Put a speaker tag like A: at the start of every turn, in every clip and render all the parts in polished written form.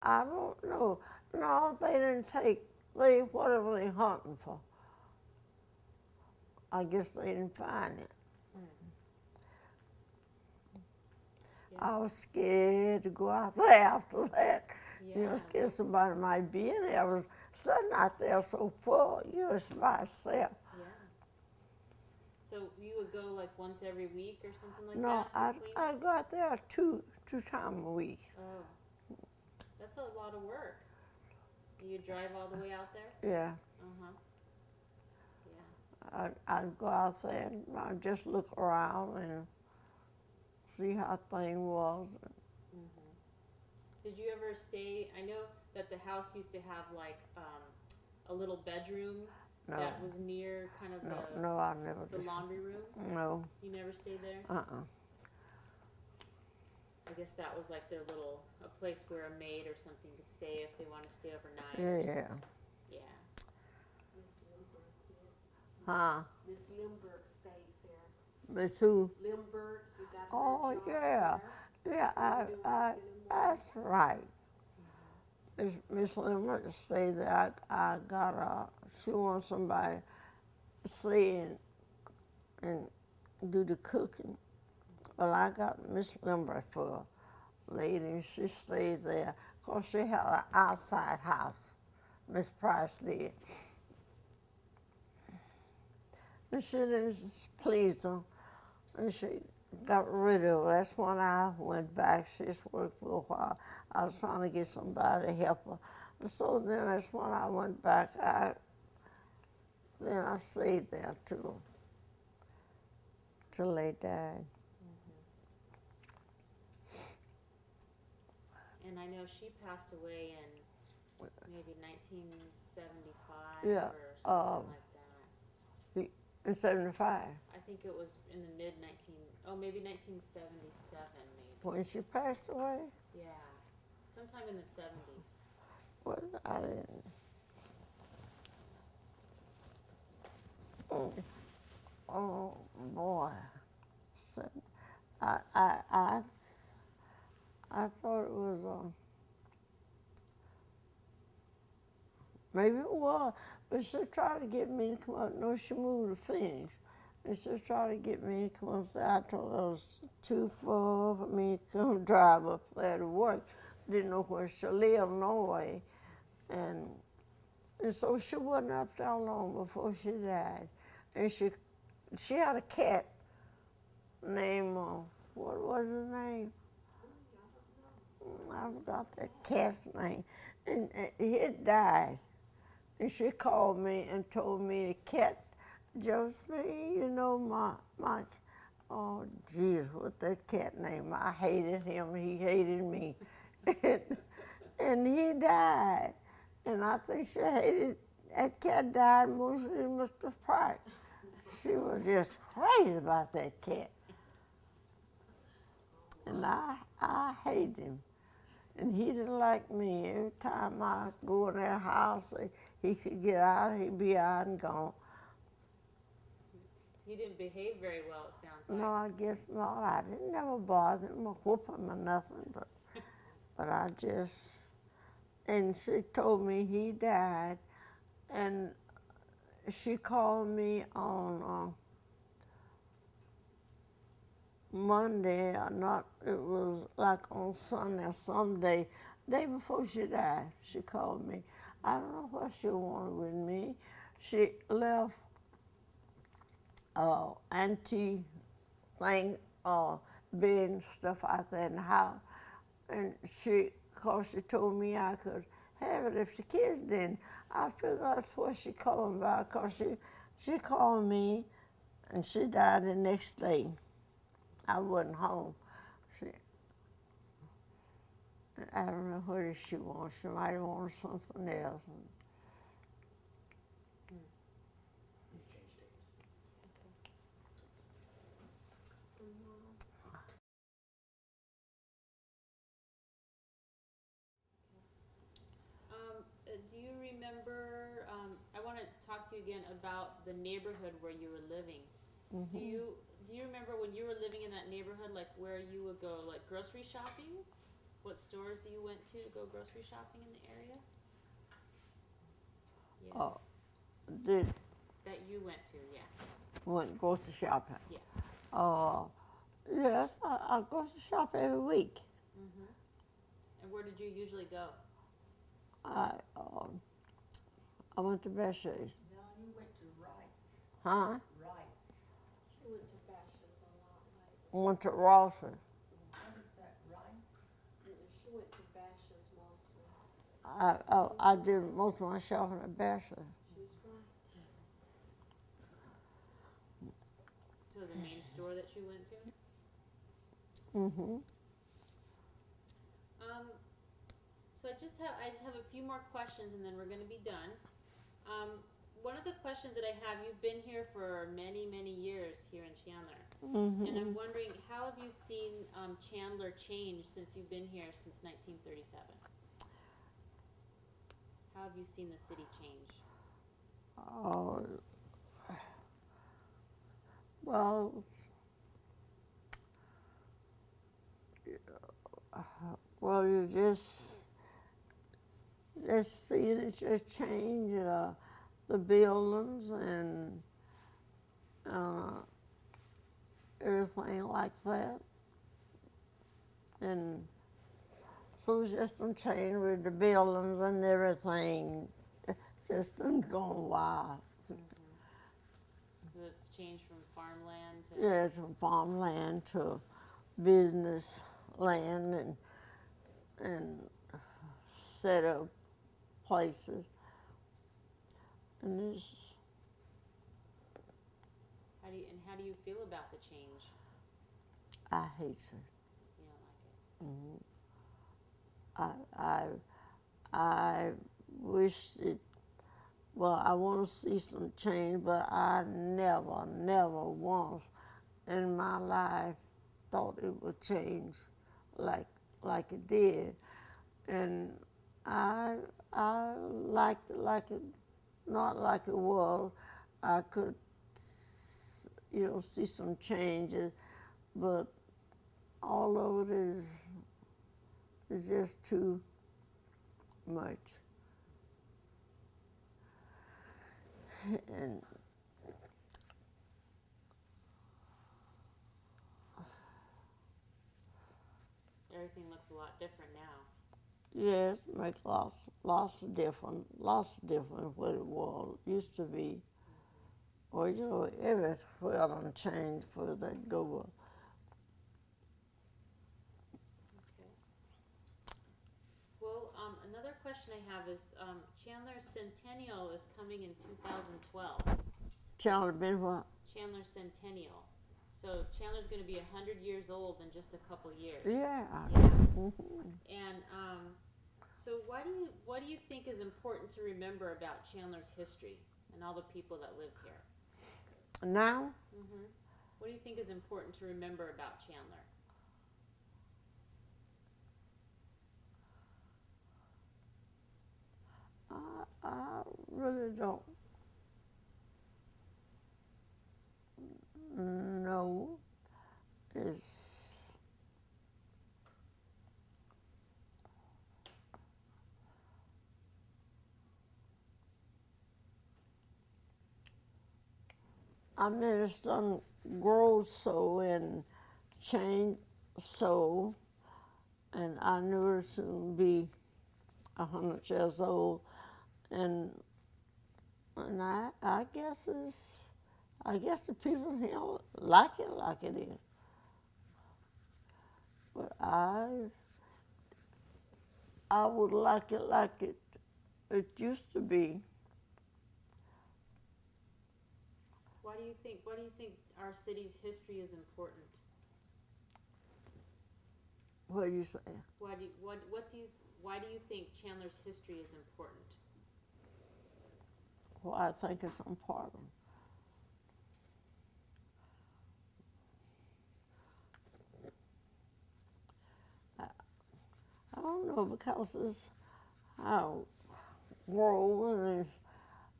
A: I don't know. No, they didn't take, whatever they hunting for. I guess they didn't find it.
B: Mm. Yeah.
A: I was scared to go out there after that.
B: Yeah.
A: Scared somebody might be in there. I was sitting out there so full, it's myself.
B: Yeah. So you would go like once every week or something like
A: No,
B: that to clean it?
A: I'd go out there two times a week.
B: Oh, that's a lot of work. You drive all the way out there?
A: Yeah,
B: Uh-huh. Yeah.
A: I'd go out there and I'd just look around and see how things was.
B: Mm-hmm. Did you ever stay? I know that the house used to have like a little bedroom
A: No,
B: that was near kind of
A: no, I never
B: the
A: just,
B: laundry room.
A: no,
B: You never stayed there?
A: uh-uh.
B: I guess that was like their little a place where a maid or something could stay if they want to stay overnight.
A: Yeah.
B: Yeah.
C: Miss Limburg did.
A: Huh?
C: Miss Limburg stayed there.
A: Miss who?
C: Limburg, you got her
A: Oh,
C: job
A: yeah.
C: there.
A: Yeah,
C: They do work anymore.
A: that's right. Miss Limerick say that I got she wants somebody to stay and do the cooking. Well, I got Miss Limerick for a lady, and she stayed there. Of course, she had an outside house, Miss Price did. And she didn't please her, and she got rid of her. That's when I went back. She's worked for a while. I was trying to get somebody to help her. And so then that's when I went back. Then I stayed there till they died.
B: And I know she passed away in maybe 1975
A: Yeah,
B: or something like that.
A: In '75,
B: I think it was in the mid 19, oh maybe 1977 maybe.
A: when she passed away.
B: Yeah, sometime in the 70s.
A: Well, I didn't. Oh boy, so, I I I I thought it was maybe it was, but she tried to get me to come up. No, she moved to Phoenix, and she tried to get me to come up there. I told her it was too far for me to come drive up there to work. Didn't know where she lived, no way, and so she wasn't up there long before she died, and she had a cat named what was his name? I forgot that cat's name, and he had died. And she called me and told me the cat, Josephine, my, oh, geez, what that cat name? I hated him, he hated me. and he died. And I think she hated, that cat died mostly Mr. Price. She was just crazy about that cat. And I hated him. And he didn't like me. Every time I go in that house, he could get out, he'd be out and gone.
B: He didn't behave very well, it sounds like.
A: No, I guess not. I didn't never bother him or whoop him or nothing, but I just, and she told me he died, and she called me on Monday, or not, it was like on Sunday or some day before she died, she called me. I don't know what she wanted with me. She left antique thing, bed and stuff out there in the house. And of course, she told me I could have it if the kids didn't. I figured that's what she called me about, because she called me and she died the next day. I wasn't home. I don't know what she wants. She might have wanted something else.
B: Do you remember, I want to talk to you again about the neighborhood where you were living.
A: Mm-hmm.
B: Do you remember when you were living in that neighborhood, like where you would go like grocery shopping? what stores you went to go grocery shopping in the area? Yeah.
A: Oh, did
B: That you went to, yeah.
A: went grocery shopping.
B: Yeah.
A: Yes, I grocery shop every week.
B: Mhm. And where did you usually go?
A: I went to Bessie.
D: No, you went to Wright's.
A: Huh?
D: Wright's.
C: She went to Bashas a lot lately.
A: Went to Rawson.
D: What is that, Wright's?
C: She went to Bashas mostly.
A: I did most of my shopping at Bessie.
C: She's right.
B: To the main store that you went to?
A: Mm-hmm.
B: So I just have a few more questions and then we're going to be done. One of the questions that I have, you've been here for many, many years here in Chandler.
A: Mm-hmm.
B: And I'm wondering, how have you seen Chandler change since you've been here since 1937? How have you seen the city change?
A: Oh, well, you just see it just change the buildings and everything like that. And so it's just a change with the buildings and everything. Just done gone wild.
B: So it's changed from farmland to...
A: Yes, from farmland to business land and set up places. And this,
B: How do you feel about the change?
A: I hate it.
B: You don't like it?
A: I wish it. Well, I want to see some change, but I never once in my life thought it would change like it did, and I liked it like it, not like it was. I could, see some changes, but all of it is just too much. And
B: Everything looks a lot different now.
A: yes, make lots different what it was used to be. Or everywhere done changed for that go.
B: Okay. Well, another question I have is Chandler's Centennial is coming in 2012.
A: Chandler been what?
B: Chandler's Centennial. So Chandler's going to be 100 years old in just a couple years.
A: Yeah.
B: Yeah.
A: Mm-hmm.
B: And so what do you think is important to remember about Chandler's history and all the people that lived here?
A: Now?
B: Mm-hmm. What do you think is important to remember about Chandler?
A: I really don't know. It's done grow so and change so, and I knew it soon be 100 years old, and I guess the people here like it is, but I would like it used to be.
B: Why do you think our city's history is important?
A: What do you say?
B: Why do you think Chandler's history is important?
A: Well, I think it's important. I don't know, because it's how grow and there's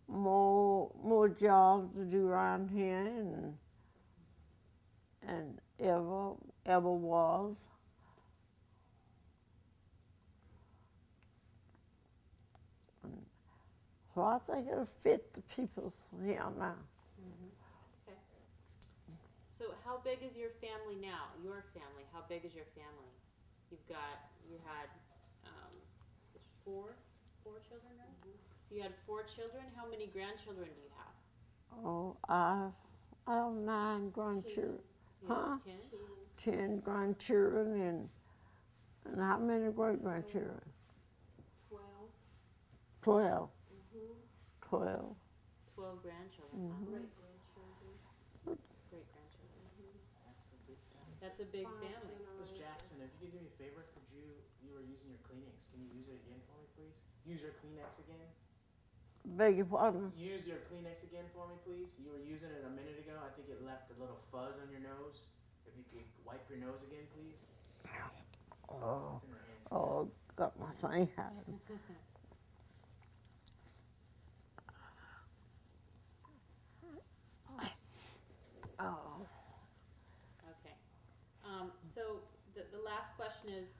A: more jobs to do around here and ever was. So I think it'll fit the people's here now.
B: Okay. So how big is your family now? Your family, how big is your family? You had, there's four children, right? So you had 4 children. How many grandchildren do you have?
A: Oh, I have 9 grandchildren.
B: You
A: Huh?
B: have 10?
A: 10 grandchildren and how many great grandchildren?
C: 12.
A: 12.
C: Mm-hmm.
A: 12.
B: 12 grandchildren.
A: Mhm.
C: Great grandchildren.
B: Great grandchildren.
E: That's a big family.
B: That's a big
C: 5
B: family.
E: Miss
C: generations.
E: Jackson, if you could do me a favor, you were using your Kleenex. Can you use it again for me, please? Use your Kleenex again.
A: Beg your pardon?
E: Use your Kleenex again for me, please. You were using it a minute ago. I think it left a little fuzz on your nose. If you could wipe your nose again, please.
A: Oh,
E: It's in your hand.
A: oh, got my thing out. Oh,
B: Okay. So the last question is,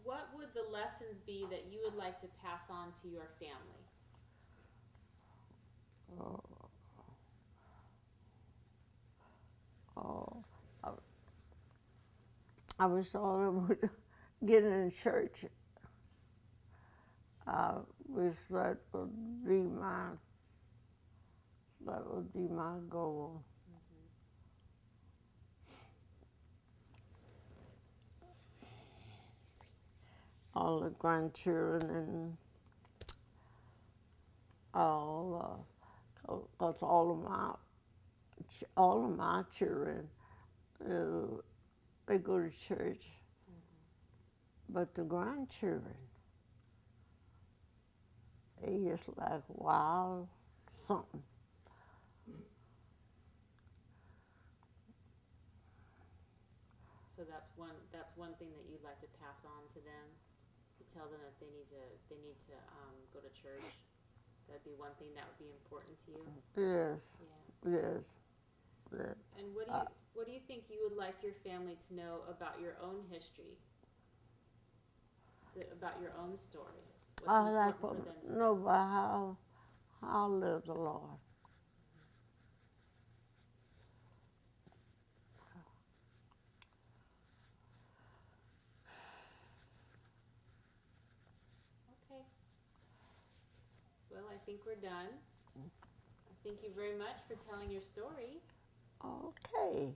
B: what would the lessons be that you would like to pass on to your family?
A: oh, oh. I wish all of them would get in church. I wish that would be my goal. All the grandchildren and cause all of my children, they go to church, but the grandchildren, they just like wild something.
B: So that's one thing that you'd like to pass on to them. To tell them that they need to go to church. That'd be one thing that would be important to you.
A: Yes,
B: Yeah.
A: yes. Yeah.
B: And what do you think you would like your family to know about your own history? About your own story? What's
A: I like
B: important for them
A: to
B: to
A: know about how I live the Lord.
B: Okay. Well, I think we're done. Thank you very much for telling your story.
A: Okay.